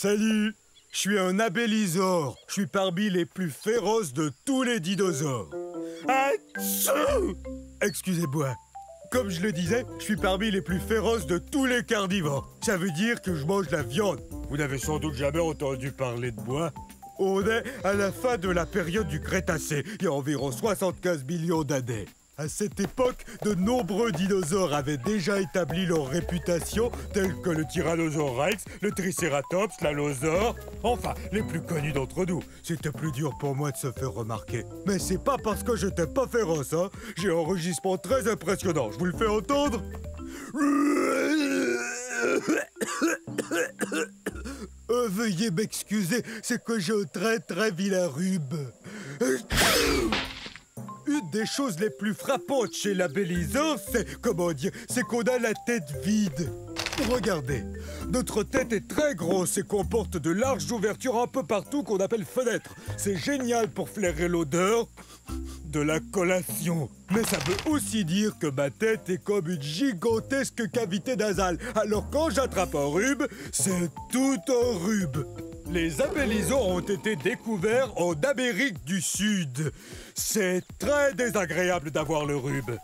Salut! Je suis un abélisaure. Je suis parmi les plus féroces de tous les dinosaures. Atchou! Excusez-moi. Comme je le disais, je suis parmi les plus féroces de tous les carnivores. Ça veut dire que je mange la viande. Vous n'avez sans doute jamais entendu parler de moi. On est à la fin de la période du Crétacé, il y a environ 75 millions d'années. À cette époque, de nombreux dinosaures avaient déjà établi leur réputation, tels que le Tyrannosaure Rex, le Triceratops, l'Allosaure... Enfin, les plus connus d'entre nous. C'était plus dur pour moi de se faire remarquer. Mais c'est pas parce que j'étais pas féroce, hein. J'ai un rugissement très impressionnant. Je vous le fais entendre? Veuillez m'excuser, c'est que j'ai un très vilain rhume. Une des choses les plus frappantes chez l'abéliseur, c'est qu'on a la tête vide. Regardez, notre tête est très grosse et comporte de larges ouvertures un peu partout qu'on appelle fenêtres. C'est génial pour flairer l'odeur de la collation. Mais ça veut aussi dire que ma tête est comme une gigantesque cavité nasale. Alors quand j'attrape un rhume, c'est tout un rhume. Les abélisaures ont été découverts en Amérique du Sud. C'est très désagréable d'avoir le rhume.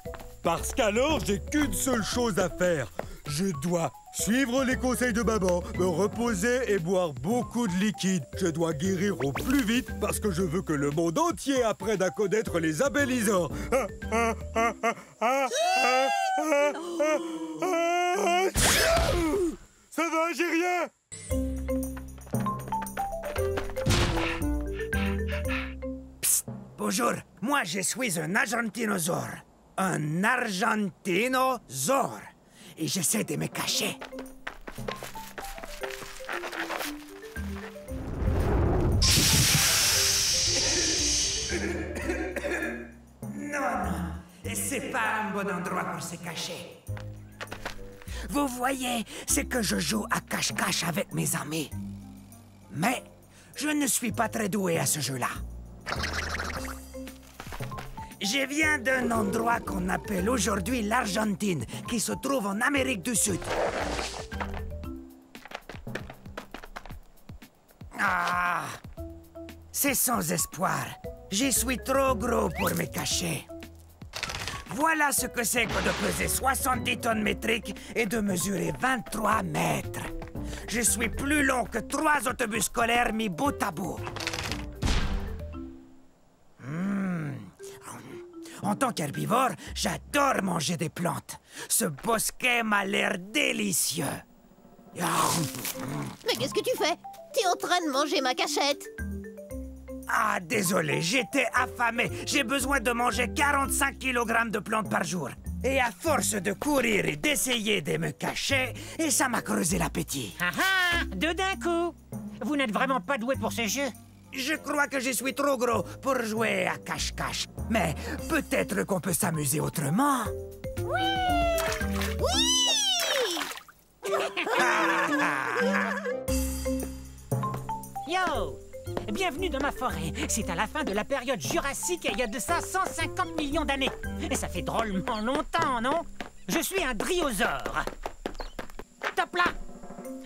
Parce qu'alors, j'ai qu'une seule chose à faire. Je dois suivre les conseils de maman, me reposer et boire beaucoup de liquide. Je dois guérir au plus vite parce que je veux que le monde entier apprenne à connaître les abélisaures. Ça va, j'ai rien! Bonjour, moi je suis un argentinosaure. Un argentinosaure. Et j'essaie de me cacher. Non, c'est pas un bon endroit pour se cacher. Vous voyez, c'est que je joue à cache-cache avec mes amis. Mais je ne suis pas très doué à ce jeu-là. Je viens d'un endroit qu'on appelle aujourd'hui l'Argentine, qui se trouve en Amérique du Sud. Ah! C'est sans espoir. Je suis trop gros pour me cacher. Voilà ce que c'est que de peser 70 tonnes métriques et de mesurer 23 mètres. Je suis plus long que 3 autobus scolaires mis bout à bout. En tant qu'herbivore, j'adore manger des plantes. Ce bosquet m'a l'air délicieux. Mais qu'est-ce que tu fais? T'es en train de manger ma cachette. Ah, désolé, j'étais affamé. J'ai besoin de manger 45 kg de plantes par jour. Et à force de courir et d'essayer de me cacher, et ça m'a creusé l'appétit. Ah ah! Deux d'un coup! Vous n'êtes vraiment pas doué pour ce jeu. Je crois que je suis trop gros pour jouer à cache-cache. Mais peut-être qu'on peut s'amuser autrement. Oui! Yo! Bienvenue dans ma forêt. C'est à la fin de la période jurassique et il y a de ça 150 millions d'années. Et ça fait drôlement longtemps, non? Je suis un dryosaure. Top là!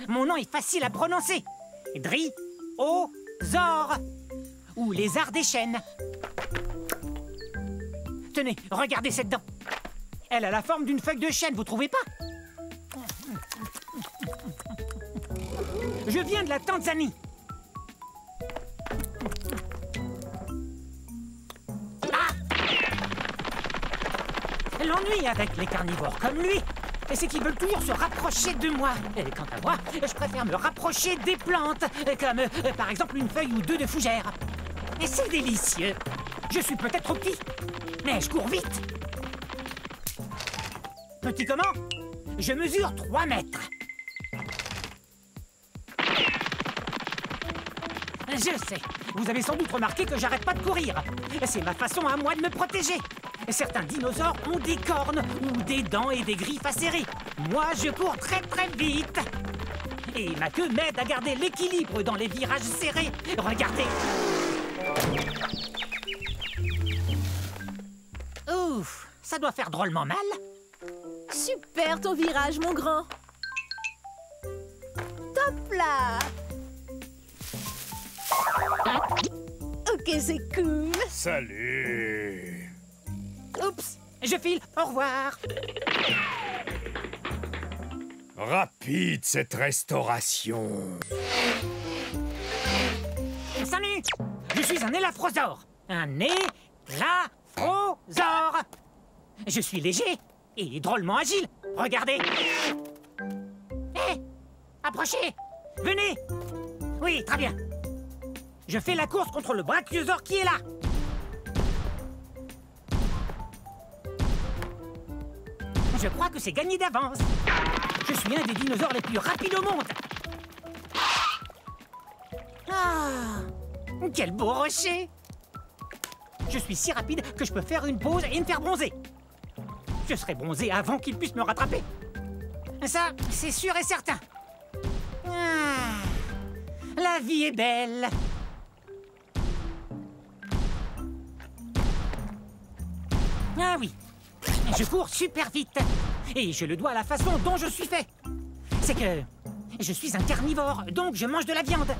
Mon nom est facile à prononcer. Dryosaure. Ou lézard des chênes. Tenez, regardez cette dent. Elle a la forme d'une feuille de chêne, vous trouvez pas? Je viens de la Tanzanie. L'ennui avec les carnivores comme lui, c'est qu'ils veulent toujours se rapprocher de moi. Et quant à moi, je préfère me rapprocher des plantes, comme par exemple une feuille ou deux de fougère. Et c'est délicieux. Je suis peut-être trop petit, mais je cours vite. Petit comment? Je mesure 3 mètres. Je sais, vous avez sans doute remarqué que j'arrête pas de courir. C'est ma façon à moi de me protéger. Certains dinosaures ont des cornes ou des dents et des griffes acérées. Moi, je cours très vite. Et ma queue m'aide à garder l'équilibre dans les virages serrés. Regardez. Ouf, ça doit faire drôlement mal. Super ton virage, mon grand. Top là! Ok, c'est cool. Salut. Oups, je file, au revoir. Rapide, cette restauration. Salut, je suis un élafrosaure. Un élafrosaure. Je suis léger et drôlement agile. Regardez. Hé, approchez. Venez. Oui, très bien. Je fais la course contre le brachiosaure qui est là. Je crois que c'est gagné d'avance. Je suis un des dinosaures les plus rapides au monde. Ah, quel beau rocher. Je suis si rapide que je peux faire une pause et me faire bronzer. Je serai bronzé avant qu'il puisse me rattraper. Ça, c'est sûr et certain. Ah, la vie est belle. Ah oui, je cours super vite. Et je le dois à la façon dont je suis fait. C'est que je suis un carnivore, donc je mange de la viande.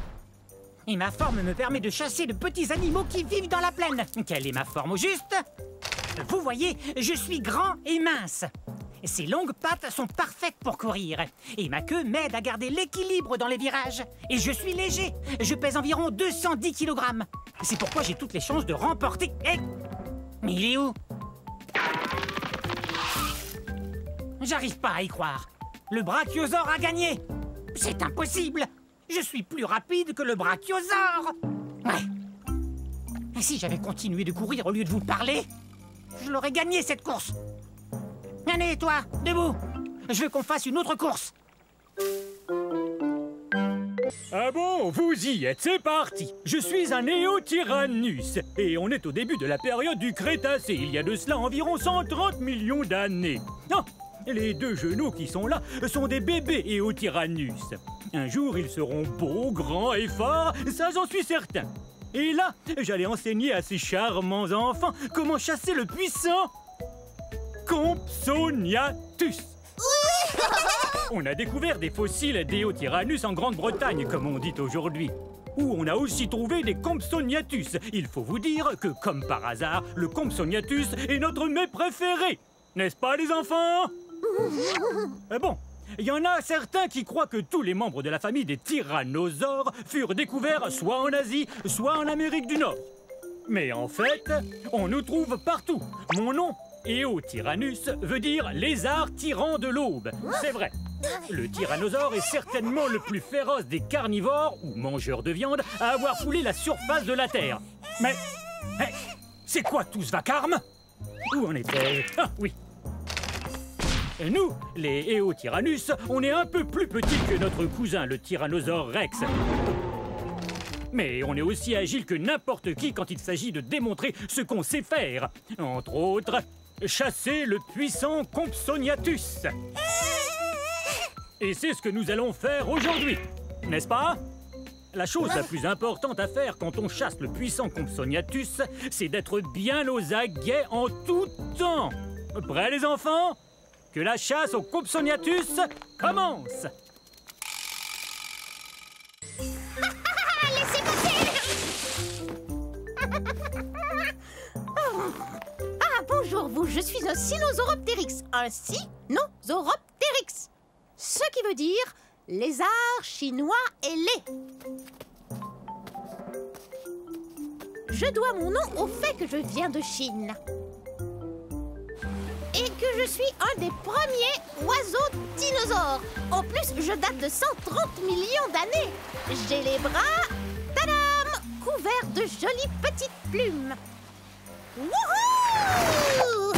Et ma forme me permet de chasser de petits animaux qui vivent dans la plaine. Quelle est ma forme au juste? Vous voyez, je suis grand et mince. Ces longues pattes sont parfaites pour courir. Et ma queue m'aide à garder l'équilibre dans les virages. Et je suis léger. Je pèse environ 210 kg. C'est pourquoi j'ai toutes les chances de remporter... Eh, mais il est où? J'arrive pas à y croire. Le brachiosaure a gagné. C'est impossible. Je suis plus rapide que le brachiosaure. Ouais. Et si j'avais continué de courir au lieu de vous parler, je l'aurais gagné cette course. Allez, toi, debout. Je veux qu'on fasse une autre course. Ah bon, vous y êtes, c'est parti. Je suis un Néotyrannus et on est au début de la période du Crétacé, il y a de cela environ 130 millions d'années. Non, les deux genoux qui sont là sont des bébés Néotyrannus. Un jour, ils seront beaux, grands et forts, ça j'en suis certain. Et là, j'allais enseigner à ces charmants enfants comment chasser le puissant Compsognathus. On a découvert des fossiles d'Éotyrannus en Grande-Bretagne, comme on dit aujourd'hui, où on a aussi trouvé des Compsognathus. Il faut vous dire que, comme par hasard, le Compsognathus est notre mets préféré. N'est-ce pas, les enfants? Bon, il y en a certains qui croient que tous les membres de la famille des tyrannosaures furent découverts soit en Asie, soit en Amérique du Nord. Mais en fait, on nous trouve partout. Mon nom, Éotyrannus, veut dire lézard tyran de l'aube. C'est vrai. Le tyrannosaure est certainement le plus féroce des carnivores, ou mangeurs de viande, à avoir foulé la surface de la Terre. Mais c'est quoi tout ce vacarme? Où en était-je? Ah, oui. Nous, les Éotyrannus, on est un peu plus petits que notre cousin, le tyrannosaure Rex. Mais on est aussi agile que n'importe qui quand il s'agit de démontrer ce qu'on sait faire. Entre autres, chasser le puissant Compsognathus. Et c'est ce que nous allons faire aujourd'hui, n'est-ce pas? La chose la plus importante à faire quand on chasse le puissant Compsognathus, c'est d'être bien aux aguets en tout temps. Prêts les enfants? Que la chasse au Compsognathus commence! Laissez passer. Ah, bonjour vous, je suis un Sinosauropteryx. Un Sinosauropteryx. Ce qui veut dire lézard chinois ailé. Je dois mon nom au fait que je viens de Chine. Et que je suis un des premiers oiseaux dinosaures. En plus, je date de 130 millions d'années. J'ai les bras, tadam, couverts de jolies petites plumes. Wouhou!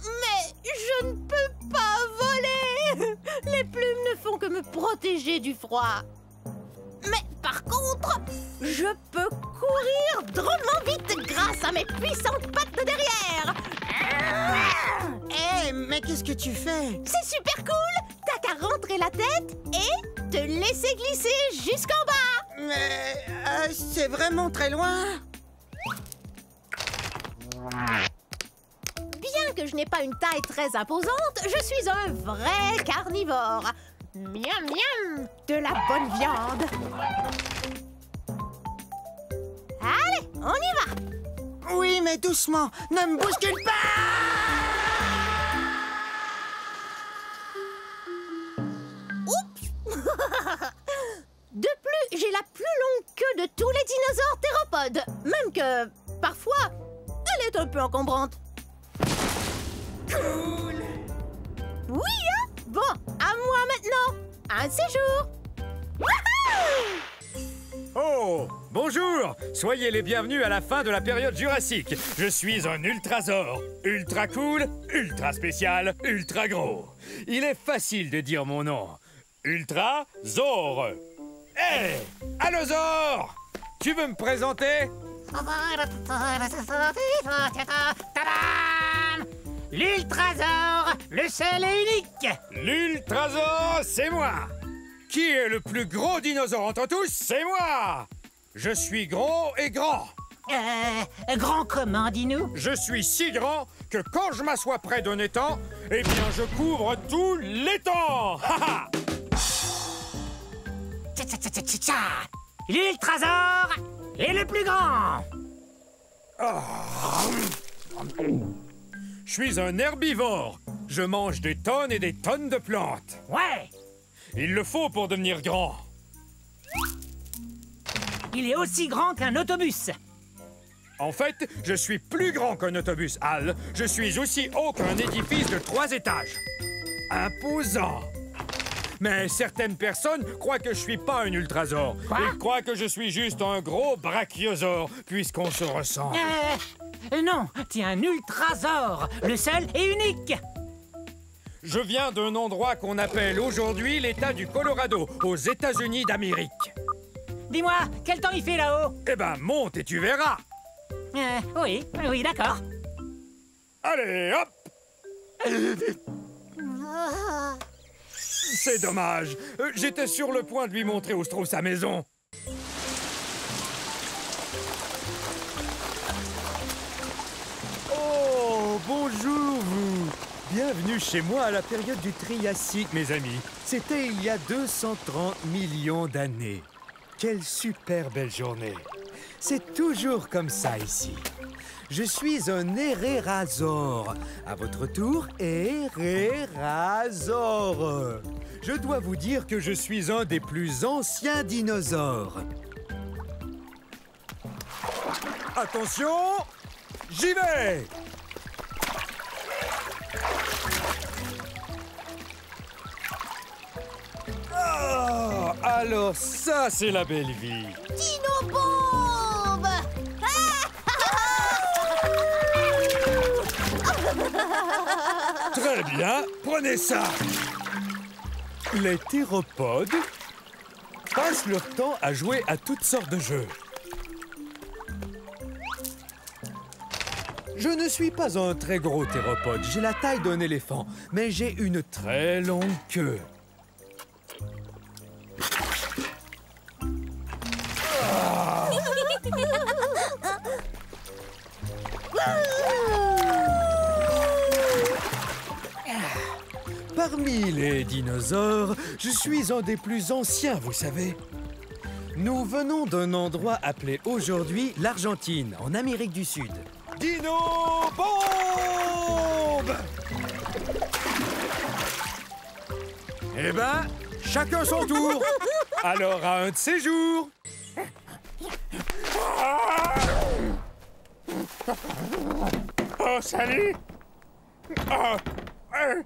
Mais je ne peux pas voler. Les plumes ne font que me protéger du froid. Mais par contre, je peux courir drôlement vite grâce à mes puissantes pattes de derrière. Hé, mais qu'est-ce que tu fais? C'est super cool. T'as qu'à rentrer la tête et te laisser glisser jusqu'en bas. Mais c'est vraiment très loin. Bien que je n'ai pas une taille très imposante, je suis un vrai carnivore. Miam miam, de la bonne viande. Allez, on y va. Oui, mais doucement. Ne me bouscule pas! Oups. De plus, j'ai la plus longue queue de tous les dinosaures théropodes. Même que, parfois, elle est un peu encombrante. Cool! Oui, hein? Bon, à moi maintenant. Un séjour. Wouhou! Oh, bonjour! Soyez les bienvenus à la fin de la période jurassique. Je suis un ultrasaure. Ultra cool, ultra spécial, ultra gros. Il est facile de dire mon nom. Ultrasaure. Hé! Allosaure! Tu veux me présenter? Tadam! L'Ultrasaure, le seul et unique! L'ultrasaure, c'est moi! Qui est le plus gros dinosaure entre tous? C'est moi! Je suis gros et grand. Grand comment, dis-nous? Je suis si grand que quand je m'assois près d'un étang, eh bien je couvre tout l'étang! Ha ha! Tcha-tcha-tcha-tcha-tcha! L'Ultrasaure est le plus grand! Je suis un herbivore. Je mange des tonnes et des tonnes de plantes. Ouais! Il le faut pour devenir grand. Il est aussi grand qu'un autobus. En fait, je suis plus grand qu'un autobus, Al. Je suis aussi haut qu'un édifice de 3 étages. Imposant. Mais certaines personnes croient que je suis pas un ultrasaure. Quoi? Ils croient que je suis juste un gros brachiosaure, puisqu'on se ressemble. Non, t'es un Ultrasaure, le seul et unique. Je viens d'un endroit qu'on appelle aujourd'hui l'État du Colorado, aux États-Unis d'Amérique. Dis-moi, quel temps il fait là-haut? Eh ben, monte et tu verras. Oui, d'accord. Allez, hop! C'est dommage. J'étais sur le point de lui montrer où se trouve sa maison. Oh, bonjour vous. Bienvenue chez moi à la période du Triassique, mes amis. C'était il y a 230 millions d'années. Quelle super belle journée. C'est toujours comme ça ici. Je suis un hérérasaure. À votre tour, hérérasaure. Je dois vous dire que je suis un des plus anciens dinosaures. Attention, j'y vais! Ah, alors ça, c'est la belle vie. Dino-bombe! Très bien, prenez ça. Les théropodes passent leur temps à jouer à toutes sortes de jeux. Je ne suis pas un très gros théropode, j'ai la taille d'un éléphant, mais j'ai une très longue queue. Parmi les dinosaures, je suis un des plus anciens, vous savez. Nous venons d'un endroit appelé aujourd'hui l'Argentine, en Amérique du Sud. Dino-bombe! Eh ben, chacun son tour. Alors, à un de ces jours. Oh, salut!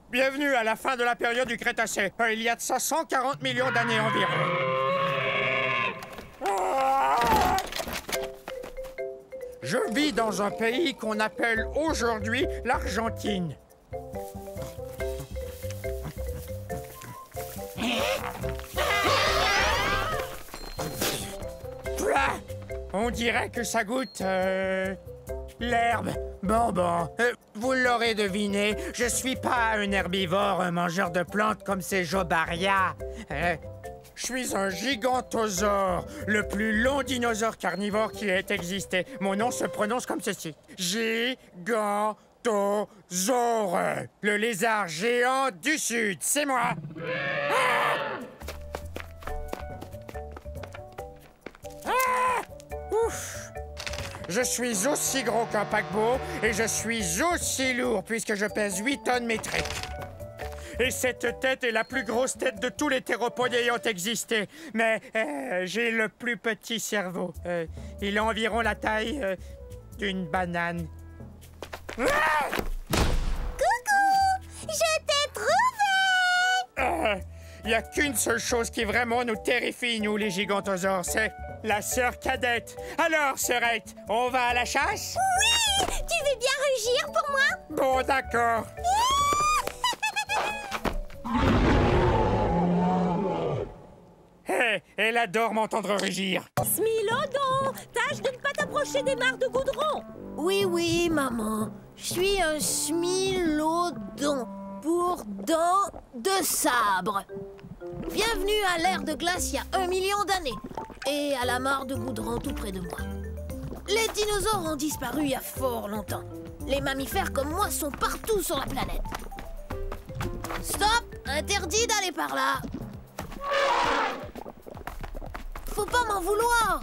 Bienvenue à la fin de la période du Crétacé. Il y a de ça 140 millions d'années environ. Je vis dans un pays qu'on appelle aujourd'hui l'Argentine. Plah! On dirait que ça goûte... l'herbe. Bon. Vous l'aurez deviné, je suis pas un herbivore, un mangeur de plantes comme ces Jobaria. Je suis un gigantosaure, le plus long dinosaure carnivore qui ait existé. Mon nom se prononce comme ceci. Gigantosaure, le lézard géant du Sud, c'est moi. Ouf. Je suis aussi gros qu'un paquebot et je suis aussi lourd puisque je pèse 8 tonnes métriques. Et cette tête est la plus grosse tête de tous les théropodes ayant existé. Mais j'ai le plus petit cerveau. Il a environ la taille d'une banane. Ah! Coucou! Je t'ai trouvé! Il n'y a qu'une seule chose qui vraiment nous terrifie, nous, les gigantosaures, c'est la sœur cadette. Alors, sœurette, on va à la chasse? Oui! Tu veux bien rugir pour moi? Bon, d'accord. Hé, elle adore m'entendre rugir. Smilodon, tâche de ne pas t'approcher des mares de goudron. Oui, oui, maman. Je suis un Smilodon pour dents de sabre. Bienvenue à l'ère de glace il y a 1 million d'années. Et à la mare de goudron tout près de moi. Les dinosaures ont disparu il y a fort longtemps. Les mammifères comme moi sont partout sur la planète. Stop! Interdit d'aller par là. Faut pas m'en vouloir.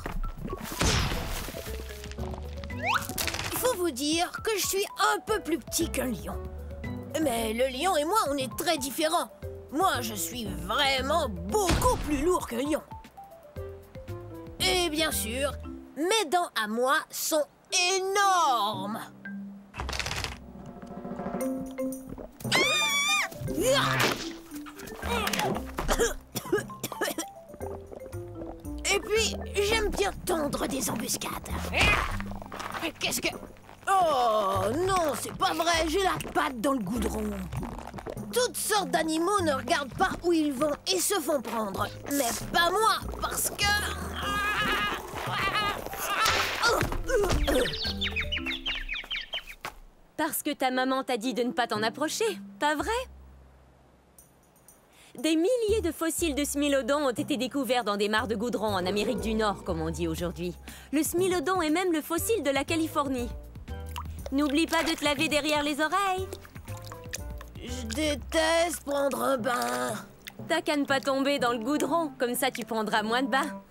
Il faut vous dire que je suis un peu plus petit qu'un lion. Mais le lion et moi, on est très différents. Moi, je suis vraiment beaucoup plus lourd qu'un lion. Et bien sûr, mes dents à moi sont énormes. Et puis, j'aime bien tendre des embuscades. Qu'est-ce que... Oh, non, c'est pas vrai, j'ai la patte dans le goudron. Toutes sortes d'animaux ne regardent pas où ils vont et se font prendre. Mais pas moi, parce que... Parce que ta maman t'a dit de ne pas t'en approcher, pas vrai? Des milliers de fossiles de smilodons ont été découverts dans des mares de goudron en Amérique du Nord, comme on dit aujourd'hui. Le smilodon est même le fossile de la Californie. N'oublie pas de te laver derrière les oreilles. Je déteste prendre un bain. T'as qu'à ne pas tomber dans le goudron, comme ça tu prendras moins de bains.